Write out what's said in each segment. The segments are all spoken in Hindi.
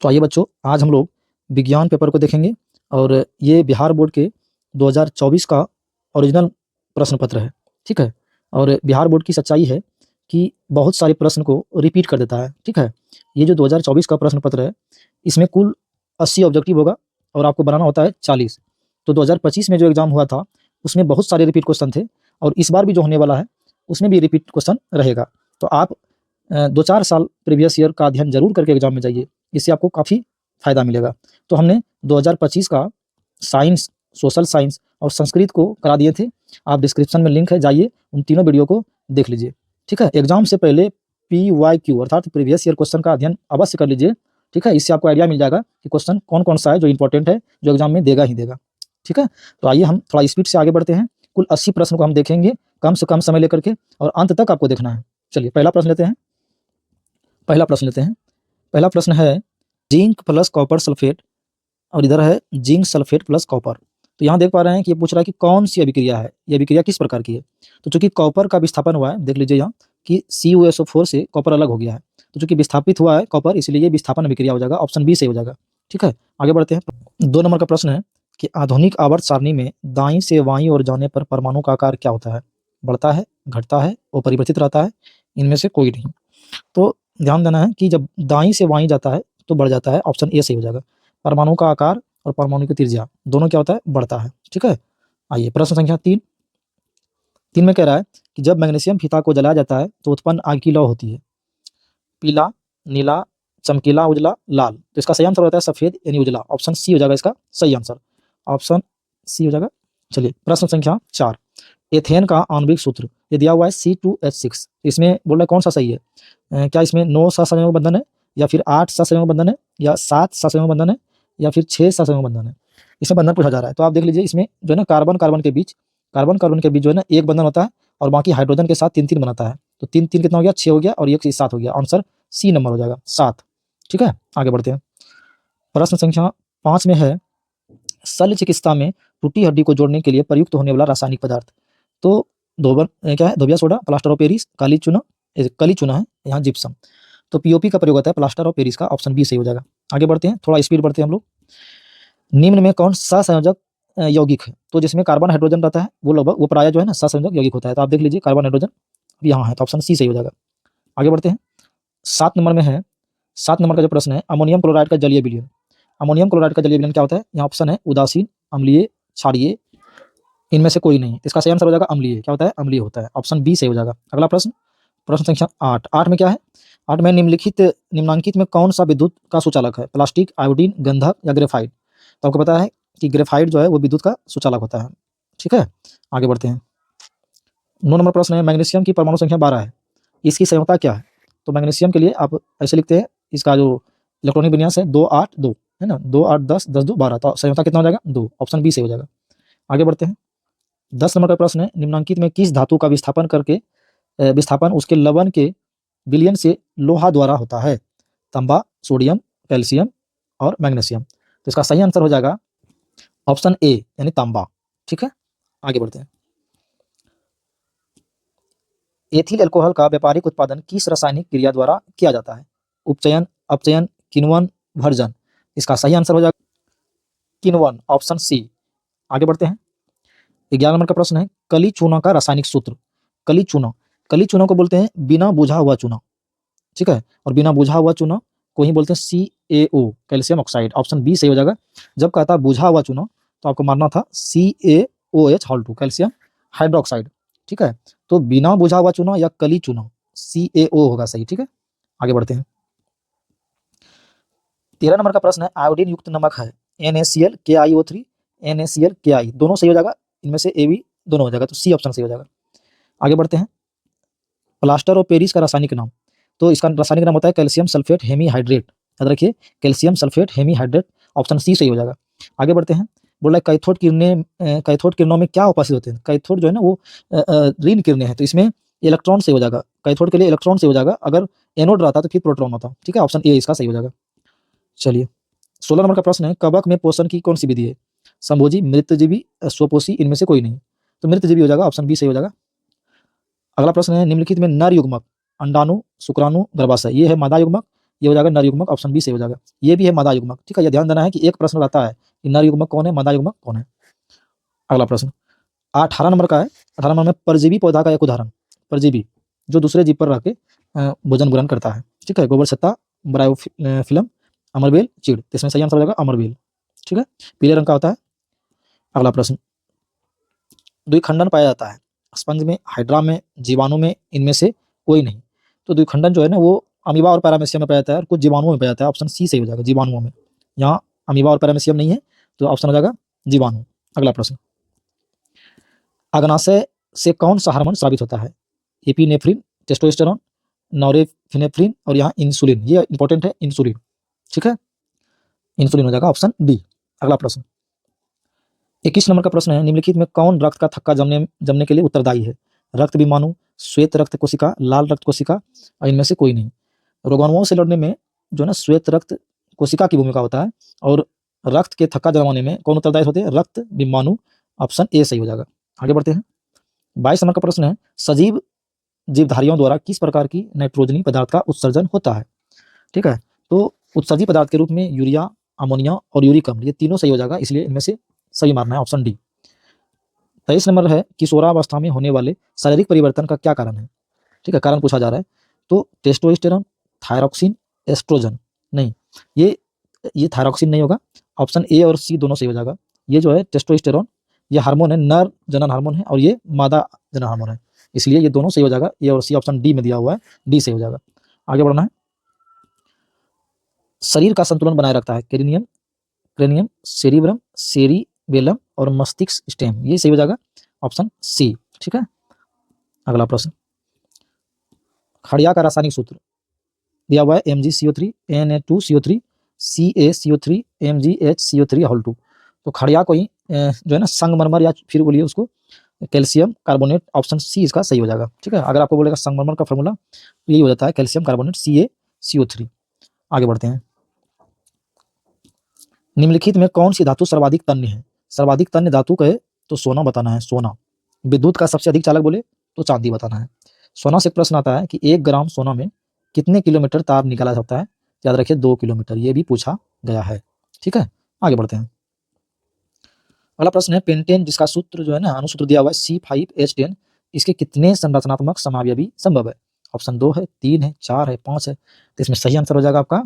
तो आइए बच्चों, आज हम लोग विज्ञान पेपर को देखेंगे और ये बिहार बोर्ड के 2024 का ओरिजिनल प्रश्न पत्र है। ठीक है। और बिहार बोर्ड की सच्चाई है कि बहुत सारे प्रश्न को रिपीट कर देता है। ठीक है। ये जो 2024 का प्रश्न पत्र है, इसमें कुल 80 ऑब्जेक्टिव होगा और आपको बनाना होता है 40। तो 2025 में जो एग्जाम हुआ था उसमें बहुत सारे रिपीट क्वेश्चन थे और इस बार भी जो होने वाला है उसमें भी रिपीट क्वेश्चन रहेगा। तो आप 2-4 साल प्रीवियस ईयर का अध्ययन जरूर करके एग्जाम में जाइए, इससे आपको काफ़ी फ़ायदा मिलेगा। तो हमने 2025 का साइंस, सोशल साइंस और संस्कृत को करा दिए थे। आप डिस्क्रिप्शन में लिंक है, जाइए उन तीनों वीडियो को देख लीजिए। ठीक है। एग्जाम से पहले PYQ अर्थात प्रीवियस ईयर क्वेश्चन का अध्ययन अवश्य कर लीजिए। ठीक है। इससे आपको आइडिया मिल जाएगा कि क्वेश्चन कौन कौन सा है जो इंपॉर्टेंट है, जो एग्जाम में देगा ही देगा। ठीक है। तो आइए हम थोड़ा स्पीड से आगे बढ़ते हैं। कुल 80 प्रश्न को हम देखेंगे कम से कम समय लेकर के, और अंत तक आपको देखना है। चलिए पहला प्रश्न लेते हैं। पहला प्रश्न है जिंक प्लस कॉपर सल्फेट, और इधर है जिंक सल्फेट प्लस कॉपर। तो यहाँ देख पा रहे हैं कि ये पूछ रहा है कि कौन सी अभिक्रिया है, ये अभिक्रिया किस प्रकार की है। तो चूंकि कॉपर का विस्थापन हुआ है, देख लीजिए यहाँ कि CuSO4 से कॉपर अलग हो गया है। तो चूंकि विस्थापित हुआ है कॉपर, इसलिए ये विस्थापन अभिक्रिया हो जाएगा। ऑप्शन बी सही हो जाएगा। ठीक है। आगे बढ़ते हैं। 2 नंबर का प्रश्न है कि आधुनिक आवर्त सारणी में दाईं से बाईं ओर जाने पर परमाणु का आकार क्या होता है। बढ़ता है, घटता है और परिवर्तित रहता है, इनमें से कोई नहीं। तो ध्यान देना है कि जब दाईं से बाईं जाता है तो बढ़ जाता है। ऑप्शन ए सही हो जाएगा। परमाणु का आकार और परमाणु की त्रिज्या दोनों क्या होता है, बढ़ता है। ठीक है। आइए प्रश्न संख्या 3 में कह रहा है कि जब मैग्नीशियम फीता को जलाया जाता है तो उत्पन्न आग की लौ होती है पीला, नीला, चमकीला, उजला, लाल। तो इसका सही आंसर होता है सफेद यानी उजला। ऑप्शन सी हो जाएगा इसका सही आंसर। ऑप्शन सी हो जाएगा। चलिए प्रश्न संख्या 4, एथेन का आणविक सूत्र ये दिया हुआ है C2H6। इसमें बोल रहा है कौन सा सही है। क्या इसमें 9 सहसंयोजक बंधन है, या फिर 8 सहसंयोजक बंधन है, या 7 सहसंयोजक बंधन है, या फिर 6 सहसंयोजक बंधन है। इसमें बंधन पूछा जा रहा है। तो आप देख लीजिए, इसमें जो है ना कार्बन कार्बन के बीच जो है ना एक बंधन होता है और बाकी हाइड्रोजन के साथ 3-3 बनाता है। तो 3-3 कितना हो गया, 6 हो गया, और 1 से 7 हो गया। आंसर सी नंबर हो जाएगा 7। ठीक है। आगे बढ़ते हैं। प्रश्न संख्या 5 में है शल्य चिकित्सा में टूटी हड्डी को जोड़ने के लिए प्रयुक्त होने वाला रासायनिक पदार्थ। तो क्या है, धोबिया सोडा, प्लास्टर ऑफ पेरिस, काली चूना है, यहाँ जिप्सम। तो POP का प्रयोग होता है प्लास्टर ऑफ पेरिस का। ऑप्शन बी सही हो जाएगा। आगे बढ़ते हैं, थोड़ा स्पीड बढ़ते हैं हम लोग। निम्न में कौन सहसंयोजक यौगिक है। तो जिसमें कार्बन हाइड्रोजन रहता है वो प्राय जो है ना सहसंयोजक यौगिक होता है। तो आप देख लीजिए कार्बन हाइड्रोजन यहाँ है, तो ऑप्शन सी सही हो जाएगा। आगे बढ़ते हैं। 7 नंबर में है, 7 नंबर का जो प्रश्न है अमोनियम क्लोराइड का जलीय विलयन। अमोनियम क्लोराइड का जलीय विलयन क्या होता है। यहाँ ऑप्शन है उदासीन, अम्लीय, क्षारीय, इनमें से कोई नहीं। इसका सही आंसर हो जाएगा अम्लीय। क्या होता है, अम्लीय होता है। ऑप्शन बी सही हो जाएगा। अगला प्रश्न, प्रश्न संख्या 8 में क्या है, 8 में निम्नांकित में कौन सा विद्युत का सुचालक है। प्लास्टिक, आयोडीन, गंधक या ग्रेफाइट। तो आपको पता है कि ग्रेफाइट जो है वो विद्युत का सुचालक होता है। ठीक है। आगे बढ़ते हैं। 9 नंबर प्रश्न है मैग्नीशियम की परमाणु संख्या 12 है, इसकी संयोजकता क्या है। तो मैग्नीशियम के लिए आप ऐसे लिखते हैं, इसका जो इलेक्ट्रॉनिक विन्यास है 2-8-2 है ना, 2-8-10, 10-2 12। तो संयोजकता कितना हो जाएगा, 2। ऑप्शन बी सही हो जाएगा। आगे बढ़ते हैं। 10 नंबर का प्रश्न है निम्नांकित में किस धातु का विस्थापन उसके लवण के विलयन से लोहा द्वारा होता है। तांबा, सोडियम, कैल्शियम और मैग्नीशियम। तो इसका सही आंसर हो जाएगा ऑप्शन ए यानी तांबा। ठीक है। आगे बढ़ते हैं। एथिल अल्कोहल का व्यापारिक उत्पादन किस रासायनिक क्रिया द्वारा किया जाता है। उपचयन, अपचयन, किण्वन, भर्जन। इसका सही आंसर हो जाएगा किण्वन। Option C. आगे बढ़ते हैं। 11 नंबर का प्रश्न है कली चूना का रासायनिक सूत्र। कली चूना को बोलते हैं बिना बुझा हुआ चूना। ठीक है। और बिना बुझा हुआ चूना को ही बोलते हैं CaO, calcium oxide. Option B सही हो जाएगा। जब कहता है बुझा हुआ चूना तो आपको मानना था CaOH, कैल्शियम हाइड्रोक्साइड। ठीक है। तो बिना बुझा हुआ चूना या कली चूना, CaO होगा सही। ठीक है। आगे बढ़ते हैं। 13 नंबर का प्रश्न है आयोडीन युक्त नमक है NaCl, KiO3, NaCl, Ki। दोनों सही हो जाएगा, इनमें से A भी दोनों हो जाएगा। तो सी ऑप्शन सही हो जाएगा। आगे बढ़ते हैं। प्लास्टर ऑफ पेरिस का रासायनिक नाम। तो इसका रासायनिक नाम होता है कैल्शियम सल्फेट हेमीहाइड्रेट। याद रखिए calcium sulphate hemihydrate. Option C सही हो जाएगा। आगे बढ़ते हैं। बोला कैथोड किरणों में क्या उपस्थित होते हैं। कैथोड जो है ना वो ऋण किरणें हैं, तो इसमें इलेक्ट्रॉन से हो जाएगा। कैथोड के लिए इलेक्ट्रॉन से हो जाएगा, अगर एनोड रहता तो फिर प्रोटॉन होता। ठीक है। ऑप्शन ए इसका सही हो जाएगा। चलिए 16 नंबर का प्रश्न है कवक में पोषण की कौन सी विधि है। संभोजी, मृतजीवी, स्वपोषी, इनमें से कोई नहीं। तो मृतजीवी हो जाएगा। ऑप्शन बी सही हो जाएगा। अगला प्रश्न है निम्नलिखित में नर युग्मक अंडाणु, शुक्राणु, गर्भाशय ये है मादा युग्मक ये हो जाएगा नर युग्मक, ऑप्शन बी सही हो जाएगा। ये भी है मादा युग्मक, ठीक है। ये ध्यान देना है कि एक प्रश्न रहता है कि नर युग्मक कौन है, मादा युग्मक कौन है। अगला प्रश्न 18 नंबर का है। 18 नंबर में परजीवी पौधा का एक उदाहरण, परजीवी जो दूसरे जीव पर रह के भोजन ग्रहण करता है, ठीक है। गोबर छत्ता, ब्रायोफिल्म, अमरबेल, चीड़। तो इसमें सही आंसर हो जाएगा अमरबेल, ठीक है, पीले रंग का होता है। अगला प्रश्न द्विखंडन पाया जाता है स्पंज में, हाइड्रा में, जीवाणु में, इनमें से कोई नहीं। तो द्विखंडन जो है ना वो अमीबा और पैरामीशियम में पाया जाता है और कुछ जीवाणुओं में पाया जाता है। ऑप्शन सी सही हो जाएगा, जीवाणुओं में। यहाँ अमीबा और पैरामीशियम नहीं है तो ऑप्शन हो जाएगा जीवाणु। अगला प्रश्न अग्नाशय से कौन सा हार्मोन स्रावित होता है? एपिनेफ्रिन, टेस्टोस्टेरोन, नॉरेपिनेफ्रिन और यहाँ इंसुलिन। ये इंपॉर्टेंट है, इंसुलिन, ठीक है, इंसुलिन हो जाएगा ऑप्शन डी। अगला प्रश्न 21 नंबर का प्रश्न है, निम्नलिखित में कौन रक्त का थक्का जमने के लिए उत्तरदायी है? रक्त विमाणु, श्वेत रक्त कोशिका, लाल रक्त कोशिका और इनमें से कोई नहीं। रोगाणुओं से लड़ने में जो है ना श्वेत रक्त कोशिका की भूमिका होता है और रक्त के थक्का जमाने में कौन उत्तरदायी होते हैं? रक्त विमाणु, ऑप्शन ए सही हो जाएगा। आगे बढ़ते हैं 22 नंबर का प्रश्न है, सजीव जीवधारियों द्वारा किस प्रकार की नाइट्रोजनी पदार्थ का उत्सर्जन होता है? ठीक है, तो उत्सर्जी पदार्थ के रूप में यूरिया, अमोनिया और यूरिक अम्ल, ये तीनों सही हो जाएगा, इसलिए इनमें से सही मानना है ऑप्शन डी। 23 नंबर है, किशोरावस्था में होने वाले शारीरिक परिवर्तन का क्या कारण है? ठीक है, कारण पूछा जा रहा है। तो टेस्टोस्टेरोन, थायरॉक्सिन, एस्ट्रोजन। नहीं, ये थायरॉक्सिन नहीं होगा, ऑप्शन ए और सी दोनों सही हो जाएगा। ये जो है टेस्टोस्टेरोन, ये हार्मोन है, नर जनन हार्मोन है और ये मादा जनन हार्मोन है, इसलिए ये दोनों सही हो जाएगा। ए और सी ऑप्शन डी में दिया हुआ है, डी सही हो जाएगा। आगे बढ़ना है, शरीर का संतुलन बनाए रखता है क्रेनियम, क्रेनियम, सेरिब्रम, सेरिबेलम और मस्तिष्क स्टेम, ये सही हो जाएगा ऑप्शन सी, ठीक है। अगला प्रश्न खड़िया का रासायनिक सूत्र दिया हुआ है MgCO3 Na2CO3 CaCO3 MgHCO3 तो खड़िया को ही जो है ना संगमरमर या फिर बोलिए उसको कैल्शियम कार्बोनेट, ऑप्शन सी इसका सही हो जाएगा, ठीक है। अगर आपको बोलेगा संगमरमर का फॉर्मूला तो यही हो जाता है कैल्शियम कार्बोनेट CaCO3। आगे बढ़ते हैं, निम्नलिखित में कौन सी धातु सर्वाधिक तन्य है? सर्वाधिक तन्य धातु कहे तो सोना बताना है, सोना। विद्युत का सबसे अधिक चालक बोले तो चांदी बताना है। सोना से प्रश्न आता है कि 1 ग्राम सोना में कितने किलोमीटर तार निकाला जाता है? याद रखिए 2 किलोमीटर, ये भी पूछा गया है, ठीक है। आगे बढ़ते हैं, अगला प्रश्न है, पेंटेन जिसका सूत्र जो है ना अनुसूत्र दिया हुआ है C5H10, इसके कितने संरचनात्मक समावयवी संभव है? ऑप्शन 2 है, 3 है, 4 है, 5 है। तो इसमें सही आंसर हो जाएगा आपका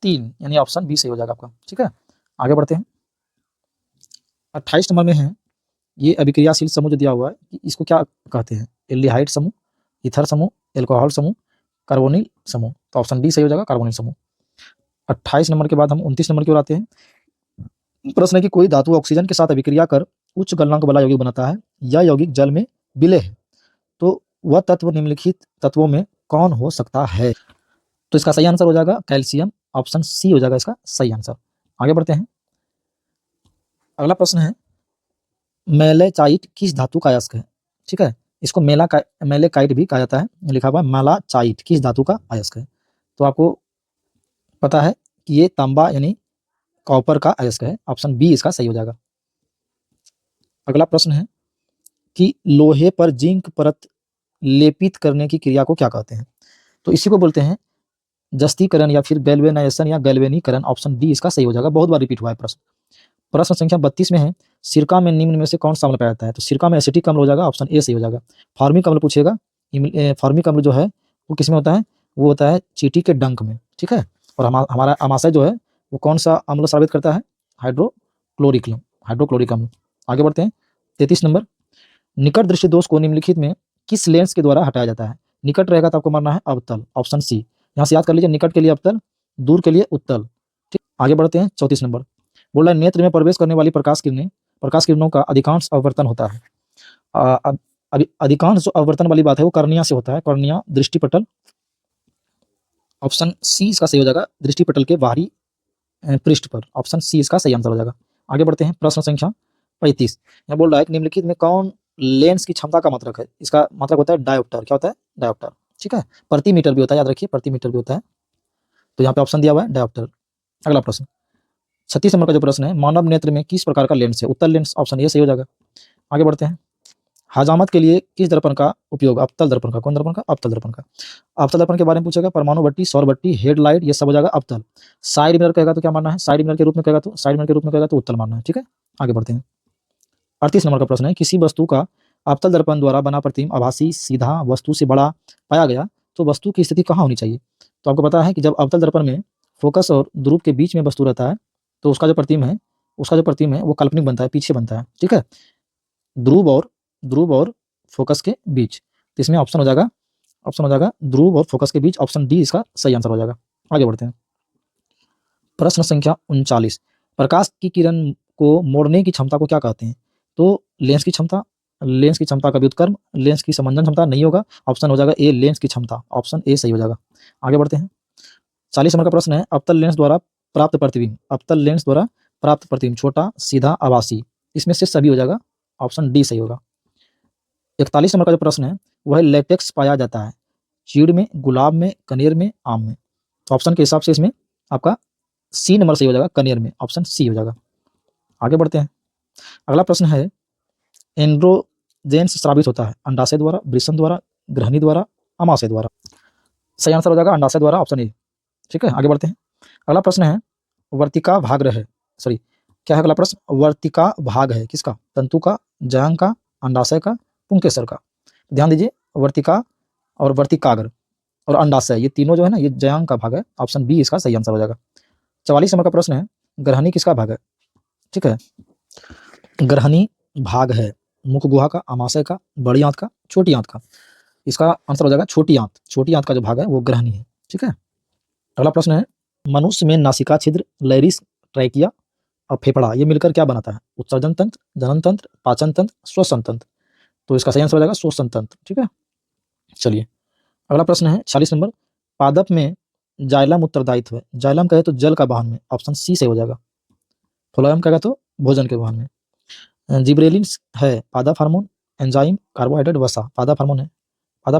3, यानी ऑप्शन बी सही हो जाएगा आपका, ठीक है। आगे बढ़ते हैं, 28 नंबर में है, ये अभिक्रियाशील समूह जो दिया हुआ है कि इसको क्या कहते हैं? एल्डिहाइड समूह, ईथर समूह, एल्कोहल समूह, कार्बोनिल समूह। तो ऑप्शन डी सही हो जाएगा कार्बोनिल समूह। 28 नंबर के बाद हम 29 नंबर की ओर आते हैं। प्रश्न है कि कोई धातु ऑक्सीजन के साथ अभिक्रिया कर उच्च गलनांक वाला यौगिक बनाता है, यह यौगिक जल में विलेय है, तो वह तत्व निम्नलिखित तत्वों में कौन हो सकता है? तो इसका सही आंसर हो जाएगा कैल्शियम, ऑप्शन सी हो जाएगा इसका सही आंसर। आगे बढ़ते हैं, अगला प्रश्न है, मैलेचाइट किस धातु का अयस्क है? ठीक है, इसको मैलेकाइट भी कहा जाता है, लिखा हुआ है मैलाचाइट किस धातु का अयस्क है? तो आपको पता है कि ये तांबा यानी कॉपर का अयस्क है, ऑप्शन बी इसका सही हो जाएगा। अगला प्रश्न है कि लोहे पर जिंक परत लेपित करने की क्रिया को क्या कहते हैं? तो इसी को बोलते हैं जस्तीकरण या फिर गैल्वेनाइजेशन या गैल्वेनीकरण, ऑप्शन डी इसका सही हो जाएगा। बहुत बार रिपीट हुआ है प्रश्न। प्रश्न संख्या 32 में है, सिरका में निम्न में से कौन सा अम्ल पाया जाता है? तो सिरका में एसिटिक अम्ल हो जाएगा, ऑप्शन ए सही हो जाएगा। फॉर्मिक अम्ल पूछेगा, फॉर्मिक अम्ल जो है वो किस में होता है? वो होता है चींटी के डंक में, ठीक है। और हमारा अमाशय जो है वो कौन सा अम्ल साबित करता है? हाइड्रोक्लोरिक अम्ल। आगे बढ़ते हैं, 33 नंबर, निकट दृष्टि दोष को निम्नलिखित में किस लेंस के द्वारा हटाया जाता है? निकट रहेगा तो आपको मानना है अवतल, ऑप्शन सी। यहाँ से याद कर लीजिए, निकट के लिए अवतल, दूर के लिए उत्तल, ठीक। आगे बढ़ते हैं, 34 नंबर, बोल रहा है नेत्र में प्रवेश करने वाली प्रकाश किरणों का अधिकांश अववर्तन होता है। अधिकांश जो अववर्तन वाली बात है वो कर्निया से होता है, कर्निया दृष्टिपटल, ऑप्शन सी इसका सही हो जाएगा, दृष्टिपटल के बाहरी पृष्ठ पर, ऑप्शन सी इसका सही आंसर हो जाएगा। आगे बढ़ते हैं, प्रश्न संख्या 35, यहाँ बोल रहा है कि निम्नलिखित में कौन लेंस की क्षमता का मात्रक है? इसका मात्रक होता है डायोप्टर। क्या होता है? डायोप्टर, ठीक है। प्रति मीटर भी होता है, याद रखिए प्रति मीटर भी होता है, तो यहाँ पे ऑप्शन दिया हुआ है डायोप्टर। अगला प्रश्न 36 नंबर का जो प्रश्न है, मानव नेत्र में किस प्रकार का लेंस है? उत्तल लेंस, ऑप्शन ए सही हो जाएगा। आगे बढ़ते हैं, हजामत के लिए किस दर्पण का उपयोग? अवतल दर्पण का। कौन दर्पण का? अवतल दर्पण का। अवतल दर्पण के बारे में पूछेगा, परमाणु भट्टी, सौर भट्टी, हेडलाइट, ये सब हो जाएगा अवतल। साइड मिरर कहेगा तो क्या मानना है? साइड मिरर के रूप में कहेगा तो उत्तल मानना है। ठीक है, आगे बढ़ते हैं। 38 नंबर का प्रश्न है, किसी वस्तु का अवतल दर्पण द्वारा बना प्रतिबिंब आभासी सीधा वस्तु से बड़ा पाया गया तो वस्तु की स्थिति कहाँ होनी चाहिए? तो आपको पता है कि जब अवतल दर्पण में फोकस और ध्रुव के बीच में वस्तु रहता है तो उसका जो प्रतिबिंब है वो काल्पनिक बनता है, पीछे बनता है। ठीक है, ध्रुव और फोकस के बीच। तो इसमें ऑप्शन हो जाएगा ध्रुव और फोकस के बीच, ऑप्शन डी इसका सही आंसर हो जाएगा। आगे बढ़ते हैं। प्रश्न संख्या 39, प्रकाश की किरण को मोड़ने की क्षमता को क्या कहते हैं? तो लेंस की क्षमता का व्युत्क्रम, लेंस की समंजन क्षमता नहीं होगा, ऑप्शन हो जाएगा ए लेंस की क्षमता, ऑप्शन ए सही हो जाएगा। आगे बढ़ते हैं। 40 नंबर का प्रश्न है, अवतल लेंस द्वारा प्राप्त प्रतिबिंब छोटा, सीधा, आभासी, इसमें से सभी हो जाएगा, ऑप्शन डी सही होगा। 41 नंबर का जो प्रश्न है वह लेटेक्स पाया जाता है चीड़ में, गुलाब में, कनेर में, आम में। तो ऑप्शन के हिसाब से इसमें आपका सी नंबर सही हो जाएगा, कनेर में, ऑप्शन सी हो जाएगा। आगे बढ़ते हैं। अगला प्रश्न है, एंड्रोजेंस स्रावित होता है अंडाशय द्वारा, वृषण द्वारा, ग्रहणी द्वारा, अमाशय द्वारा। सही आंसर हो जाएगा अंडाशय द्वारा, ऑप्शन ए। ठीक है, आगे बढ़ते हैं। अगला प्रश्न है, वर्तिका भाग है, सॉरी क्या है अगला प्रश्न? वर्तिका भाग है किसका? तंतु का, जयांग का, अंडाशय का, पुंकेसर का। ध्यान दीजिए, वर्तिका और वर्तिकाग्र और अंडाशय ये तीनों जो है ना ये जयांग का भाग है, ऑप्शन बी इसका सही आंसर हो जाएगा। 44 नंबर का प्रश्न है, ग्रहणी किसका भाग है? ठीक है, ग्रहणी भाग है मुख गुहा का, अमाशय का, बड़ी आंत का, छोटी आंत का। इसका आंसर हो जाएगा छोटी आंत का जो भाग है वो ग्रहणी है। ठीक है, अगला प्रश्न है, मनुष्य में नासिका छिद्र, लैरिस, ट्रैकिया और फेफड़ा ये मिलकर क्या बनाता है? उत्सर्जन तंत्र, जनन तंत्र, पाचन तंत्र, श्वसन तंत्र। तो इसका सही आंसर हो जाएगा श्वसन तंत्र। ठीक है, चलिए अगला प्रश्न है 46 नंबर, पादप में जाइलम उत्तरदायित्व है, जाइलम कहे तो जल का वाहन में, ऑप्शन सी से हो जाएगा। फ्लोएम कहेगा तो भोजन के वाहन में। जिब्रेलिन्स है पादप हार्मोन, एंजाइम, कार्बोहाइड्रेट, वसा। पादप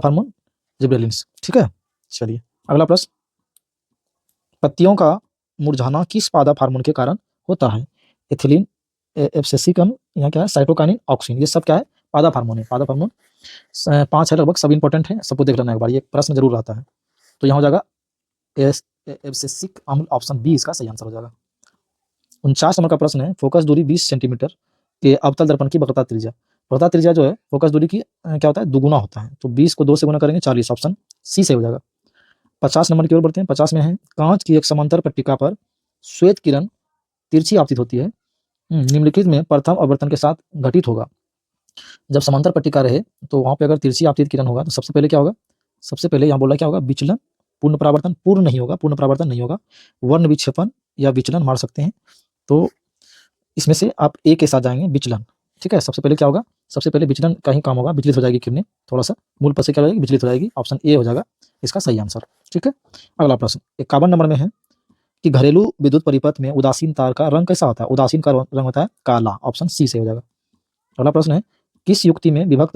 हार्मोन जिब्रेलिन्स। ठीक है, चलिए अगला प्रश्न, पत्तियों का मुरझाना किस पादप हार्मोन के कारण होता है? एथिलीन, एब्सिसिकम, यहाँ क्या है, साइटोकाइनिन, ऑक्सिन, ये सब क्या है? पादप हार्मोन है। पादप हार्मोन 5 है लगभग, सब इंपॉर्टेंट है, सबको देख लेना एक बार, ये प्रश्न जरूर आता है। तो यहाँ हो जाएगा एब्सिसिक अम्ल, ऑप्शन बी इसका सही आंसर हो जाएगा। 49 नंबर का प्रश्न है, फोकस दूरी 20 सेंटीमीटर के अवतल दर्पण की वक्रता त्रिज्या जो है फोकस दूरी की क्या होता है? दुगुना होता है। तो 20 को 2 से गुना करेंगे 40, ऑप्शन सी से हो जाएगा। 50 नंबर की ओर बढ़ते हैं। 50 में है, कांच की एक समांतर पट्टिका पर श्वेत किरण तिरछी आपतित होती है, निम्नलिखित में प्रथम आवर्तन के साथ घटित होगा। जब समांतर पट्टिका रहे तो वहां पे अगर तिरछी आपतित किरण होगा तो सबसे पहले क्या होगा? सबसे पहले यहाँ बोला क्या होगा? विचलन, पूर्ण परावर्तन, पूर्ण परावर्तन नहीं होगा, वर्ण विक्षेपण या विचलन मार सकते हैं। तो इसमें से आप ए के साथ जाएंगे, विचलन। ठीक है, सबसे पहले क्या होगा? सबसे पहले विचलन का ही काम होगा, विचलित हो जाएगी किरणें, थोड़ा सा मूल पर से क्या हो जाएगी? विचलित हो जाएगी, ऑप्शन ए हो जाएगा इसका सही आंसर। ठीक है, अगला प्रश्न 51 नंबर में है कि घरेलू विद्युत परिपथ में उदासीन तार का रंग कैसा होता है? उदासीन का रंग होता है काला, ऑप्शन सी से हो जाएगा। अगला प्रश्न है, किस युक्ति में विभक्त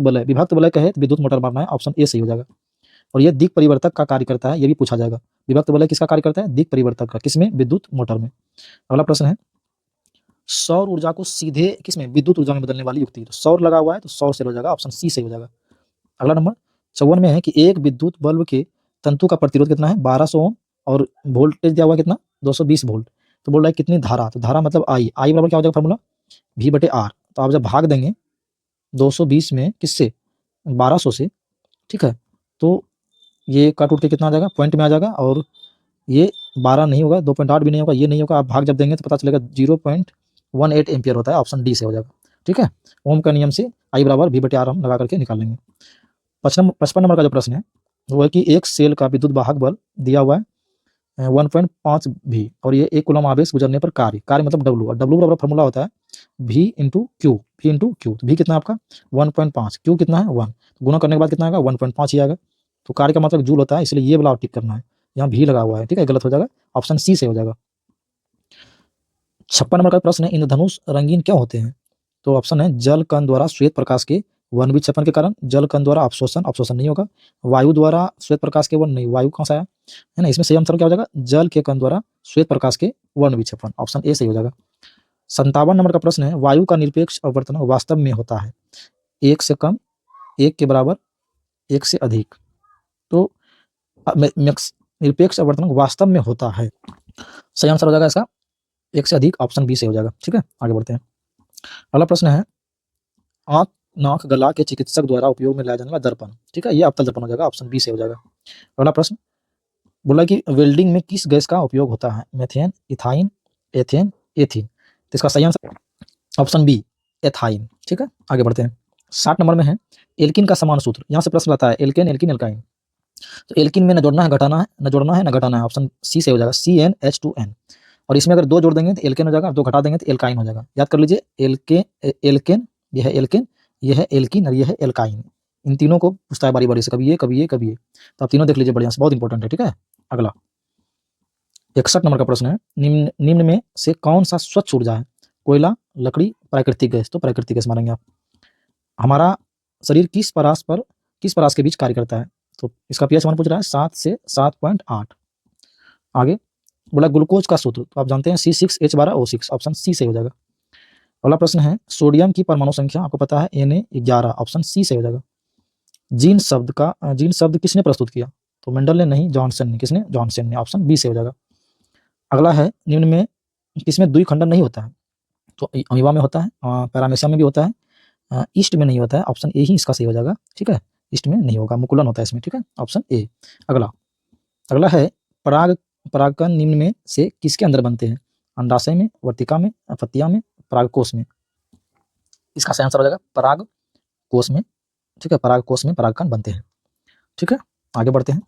वलय कहे तो विद्युत मोटर मारना है, ऑप्शन ए सही हो जाएगा। और यह दिक् परिवर्तक का कार्य करता है, ये भी पूछा जाएगा। विभक्त वलय किसका कार्य करता है? दिक् परिवर्तक का, किसमें? विद्युत मोटर में। अगला प्रश्न है, सौर ऊर्जा को सीधे किसमें? विद्युत ऊर्जा में बदलने वाली युक्ति। तो सौर लगा हुआ है तो सौर से हो जाएगा, ऑप्शन सी से हो जाएगा। अगला नंबर 54 में है कि एक विद्युत बल्ब के तंतु का प्रतिरोध कितना है? 1200 ओम और वोल्टेज दिया हुआ कितना? 220 वोल्ट। तो बोल रहा है कितनी धारा? तो धारा मतलब आई बराबर क्या हो जाएगा फॉर्मूला? V/R। तो आप जब भाग देंगे 220 में किससे? 1200 से। ठीक है, तो ये काट उठ के कितना आ जाएगा? पॉइंट में आ जाएगा, और ये 12 नहीं होगा, 2.8 भी नहीं होगा, ये नहीं होगा। आप भाग जब देंगे तो पता चलेगा 0.18 एम्पियर होता है, ऑप्शन डी से हो जाएगा। ठीक है, ओम का नियम से I बराबर V/R हम लगा करके निकाल लेंगे। 55 नंबर का जो प्रश्न है वो है कि एक सेल का विद्युत वाहक बल दिया हुआ है 1.5 भी, और ये 1 कूलम आवेश गुजरने पर कार्य मतलब W, और W बराबर फॉर्मूला होता है V इंटू क्यू। तो V कितना है आपका? 1.5, क्यू कितना है? 1। गुना करने के बाद कितना आएगा? 1.5 ही आएगा। तो कार्य का मतलब जूल होता है, इसलिए ये वाला टिक करना है, यहाँ भी लगा हुआ है। ठीक है, गलत हो जाएगा, ऑप्शन सी से हो जाएगा। 56 नंबर का प्रश्न है, इंद्रधनुष रंगीन क्यों होते हैं? तो ऑप्शन है, जल कण द्वारा श्वेत प्रकाश के वन विक्षेपण के कारण, जल कण द्वारा अवशोषण नहीं होगा, वायु द्वारा श्वेत प्रकाश के वन नहीं, वायु कहाँ से आया है ना, इसमें सही आंसर क्या हो जाएगा? जल के कण द्वारा श्वेत प्रकाश के वन विक्षेपण, ऑप्शन ए सही हो जाएगा। 57 नंबर का प्रश्न है, वायु का निरपेक्ष अपवर्तन वास्तव में होता है 1 से कम, 1 के बराबर, 1 से अधिक। तो निरपेक्ष अपवर्तनांक वास्तव में होता है। सही आंसर हो जाएगा इसका 1 से अधिक, ऑप्शन बी से हो जाएगा। ठीक है, आगे बढ़ते हैं। अगला प्रश्न है आंख, नाक, गला के चिकित्सक द्वारा उपयोग में लाया जाने वाला दर्पण। ठीक है, ये अवतल दर्पण हो जाएगा, ऑप्शन बी से हो जाएगा। अगला प्रश्न बोला कि वेल्डिंग में किस गैस का उपयोग होता है? Methane, ethyne, ethane, ethene. तो इसका सही आंसर ऑप्शन बी एथाइन। ठीक है, आगे बढ़ते हैं। 60 नंबर में है एल्किन का समान सूत्र। यहाँ से प्रश्न आता है एल्केन, एल्किन, एल्काइन। तो एल्किन में न जोड़ना है, घटाना है, न जोड़ना है, न घटाना है, ऑप्शन सी से हो जाएगा, CnH2n। और इसमें अगर 2 जोड़ देंगे तो एल्केन हो जाएगा, 2 घटा देंगे तो एल्काइन हो जाएगा। याद कर लीजिए, एल्केन, ये है एल्केन, ये है एल्किन और ये है एल्काइन। इन तीनों को पूछता है बारी-बारी से, कभी ये, कभी ये, कभी ये। तो आप तीनों देख लीजिए बढ़िया से, बहुत इंपॉर्टेंट है। ठीक है, अगला 61 नंबर का प्रश्न है निम्न में से कौन सा स्वच्छ ऊर्जा है? कोयला, लकड़ी, प्राकृतिक गैस। तो प्राकृतिक गैस मानेंगे आप। हमारा शरीर किस परास के बीच कार्य करता है? तो इसका pH मान पूछ रहा है 7 से 7.8। आगे बोला ग्लूकोज का सूत्र, तो आप जानते हैं C6H12O6, ऑप्शन सी से हो जाएगा। अगला प्रश्न है सोडियम की परमाणु संख्या आपको पता है Na11, ऑप्शन सी से हो जाएगा। जीन शब्द किसने प्रस्तुत किया? तो मेंडल ने नहीं, जॉनसन ने। किसने? जॉनसन ने, ऑप्शन बी से हो जाएगा। अगला है निम्न में किसमें द्विखंडन नहीं होता है? तो अमीबा में होता है, पैरामेशियम में भी होता है, ईस्ट में नहीं होता है, ऑप्शन ए ही इसका सही हो जाएगा। ठीक है, ईस्ट में नहीं होगा, मुकुलन होता है इसमें। ठीक है, ऑप्शन ए। अगला है परागकण निम्न में से किसके अंदर बनते हैं? अंडाशय में, वर्तिका में, पत्तिया में, परागकोश में। इसका सही आंसर हो जाएगा परागकोश में। ठीक है, परागकोश में परागकण बनते हैं। ठीक है, आगे बढ़ते हैं।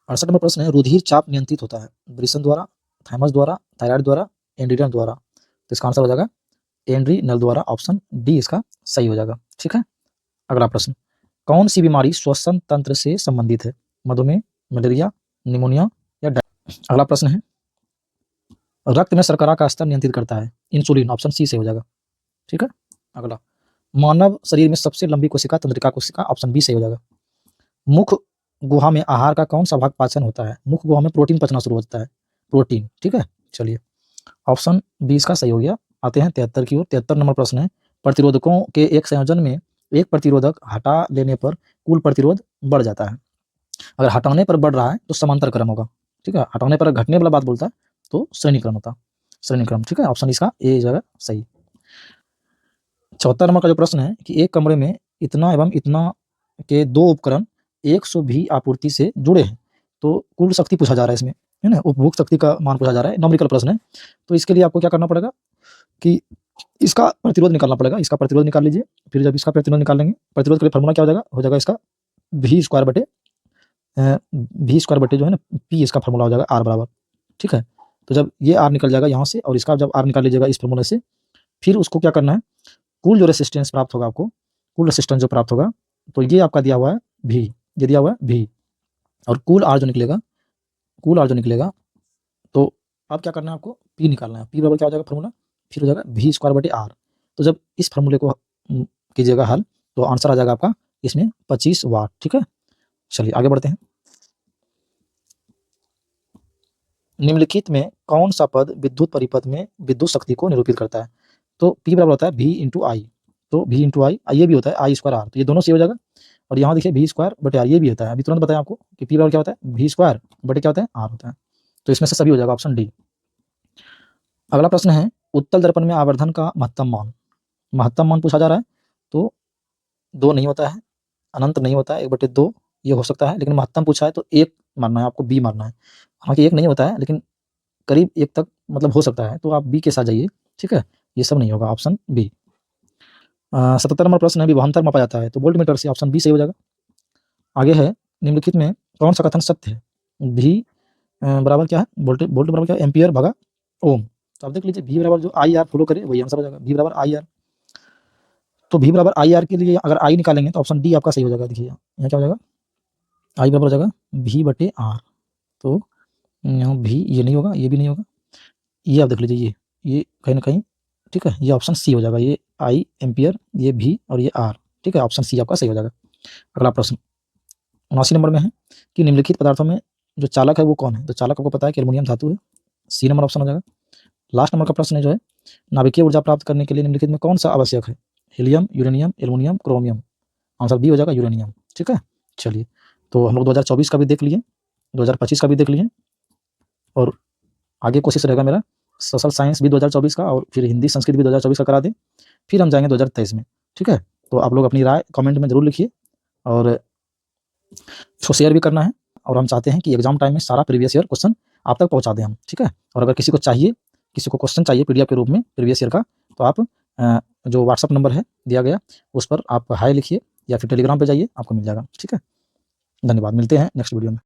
68 नंबर प्रश्न है रुधिर चाप नियंत्रित होता है ब्रिसन द्वारा, थाइमस द्वारा, थायराइड द्वारा, एंड्रीनल द्वारा। तो इसका आंसर हो जाएगा एंड्रीनल द्वारा, ऑप्शन डी इसका सही हो जाएगा। ठीक है, अगला प्रश्न कौन सी बीमारी श्वसन तंत्र से संबंधित है? मधुमेह, मलेरिया, निमोनिया या अगला प्रश्न है रक्त में शर्करा का स्तर नियंत्रित करता है इंसुलिन, ऑप्शन सी से हो जाएगा। ठीक है, अगला मानव शरीर में सबसे लंबी कोशिका तंत्रिका कोशिका, ऑप्शन बी से हो जाएगा। मुख गुहा में आहार का कौन सा भाग पाचन होता है? मुख गुहा में प्रोटीन पचना शुरू होता है, प्रोटीन। ठीक है, चलिए ऑप्शन बी इसका सही हो गया। आते हैं 73 की ओर। 73 नंबर प्रश्न है प्रतिरोधकों के एक संयोजन में एक प्रतिरोधक हटा लेने पर कुल प्रतिरोध बढ़ जाता है। अगर हटाने पर बढ़ रहा है तो समांतर क्रम होगा। ठीक है, हटाने पर घटने वाला बात बोलता है तो श्रेणी क्रम होता, श्रेणी क्रम। ठीक है, ऑप्शन इसका ए जगह सही। 74 नंबर का जो प्रश्न है कि एक कमरे में इतना एवं इतना के 2 उपकरण 100 भी आपूर्ति से जुड़े हैं, तो कुल शक्ति पूछा जा रहा है इसमें, है ना, उपभोग शक्ति का मान पूछा जा रहा है, न्यूमेरिकल प्रश्न है। तो इसके लिए आपको क्या करना पड़ेगा कि इसका प्रतिरोध निकालना पड़ेगा। इसका प्रतिरोध निकाल लीजिए, फिर जब इसका प्रतिरोध निकालेंगे, प्रतिरोध के लिए फॉर्मूला क्या हो जाएगा इसका v स्क्वायर बटे जो है ना p, इसका फॉर्मूला हो जाएगा r बराबर। ठीक है, तो जब ये r निकल जाएगा यहाँ से और इसका जब r निकाल लीजिएगा इस फॉर्मूले से, फिर उसको क्या करना है कुल जो रेसिस्टेंस प्राप्त होगा आपको, कुल रेसिस्टेंस जो प्राप्त होगा, तो ये आपका दिया हुआ है v, ये दिया हुआ है v, और कुल r जो निकलेगा, तो अब क्या करना है आपको p निकालना है। p बराबर क्या हो जाएगा फॉर्मूला, फिर हो जाएगा v स्क्वायर बटे r। तो जब इस फॉर्मूले को कीजिएगा हल तो आंसर आ जाएगा आपका इसमें 25 वाट। ठीक है, चलिए आगे बढ़ते हैं। निम्नलिखित में कौन सा पद विद्युत परिपथ में विद्युत शक्ति को निरूपित करता है? तो P बराबर होता है V इंटू आई, तो V इंटू आई, ये भी होता है आई स्क्वायर आर, तो ये दोनों सही हो जाएगा। और यहाँ देखिए V स्क्वायर बटे आर, ये भी होता है। अभी तुरंत बताया आपको कि P बराबर क्या होता है V स्क्वायर बटे क्या होता है आर होता है। तो इसमें से सभी हो जाएगा, ऑप्शन डी। अगला प्रश्न है उत्तल दर्पण में आवर्धन का महत्तम मान पूछा जा रहा है। तो 2 नहीं होता है, अनंत नहीं होता है, 1/2 ये हो सकता है, लेकिन महत्तम पूछा है तो 1 मानना है आपको, बी मानना है। हालांकि 1 नहीं होता है लेकिन करीब 1 तक मतलब हो सकता है, तो आप बी के साथ जाइए। ठीक है, ये सब नहीं होगा, ऑप्शन बी। 77 नंबर प्रश्न है विभवांतर मापा जाता है, तो वोल्ट मीटर से, ऑप्शन बी सही हो जाएगा। आगे है निम्नलिखित में कौन सा कथन सत्य है? भी बराबर क्या है वोल्ट बराबर क्या है एम्पियर भागा ओम। तो आप देख लीजिए भी बराबर जो आई आर फॉलो करे वही आंसर हो जाएगा, भी बराबर आई आर। तो भी बराबर आई आर के लिए अगर आई निकालेंगे तो ऑप्शन डी आपका सही हो जाएगा। देखिए यहाँ क्या हो जाएगा, आई बराबर हो जाएगा भी बटे आर, तो यहाँ भी ये नहीं होगा, ये भी नहीं होगा, ये आप देख लीजिए ये कहीं ना कहीं। ठीक है, ये ऑप्शन सी हो जाएगा, ये आई एम्पियर, ये भी और ये आर। ठीक है, ऑप्शन सी आपका सही हो जाएगा। अगला प्रश्न 79 नंबर में है कि निम्नलिखित पदार्थों में जो चालक है वो कौन है? तो चालक आपको पता है कि एल्युमिनियम धातु है, सी नंबर ऑप्शन हो जाएगा। लास्ट नंबर का प्रश्न है जो है नाभिकीय ऊर्जा प्राप्त करने के लिए निम्नलिखित में कौन सा आवश्यक है? Helium, uranium, aluminium, chromium. Answer B हो जाएगा यूरेनियम। ठीक है, चलिए तो हम लोग 2024 का भी देख लिए, 2025 का भी देख लिए, और आगे कोशिश रहेगा मेरा सोशल साइंस भी 2024 का, और फिर हिंदी संस्कृत भी 2024 का करा दें, फिर हम जाएंगे 2023 में। ठीक है, तो आप लोग अपनी राय कमेंट में जरूर लिखिए, और इसको शेयर भी करना है, और हम चाहते हैं कि एग्जाम टाइम में सारा प्रीवियस ईयर क्वेश्चन आप तक पहुंचा दें हम। ठीक है, और अगर किसी को चाहिए, किसी को क्वेश्चन चाहिए पीडीएफ के रूप में प्रीवियस ईयर का, तो आप जो व्हाट्सअप नंबर है दिया गया उस पर आप हाय लिखिए, या फिर टेलीग्राम पे जाइए, आपको मिल जाएगा। ठीक है, धन्यवाद, मिलते हैं नेक्स्ट वीडियो में।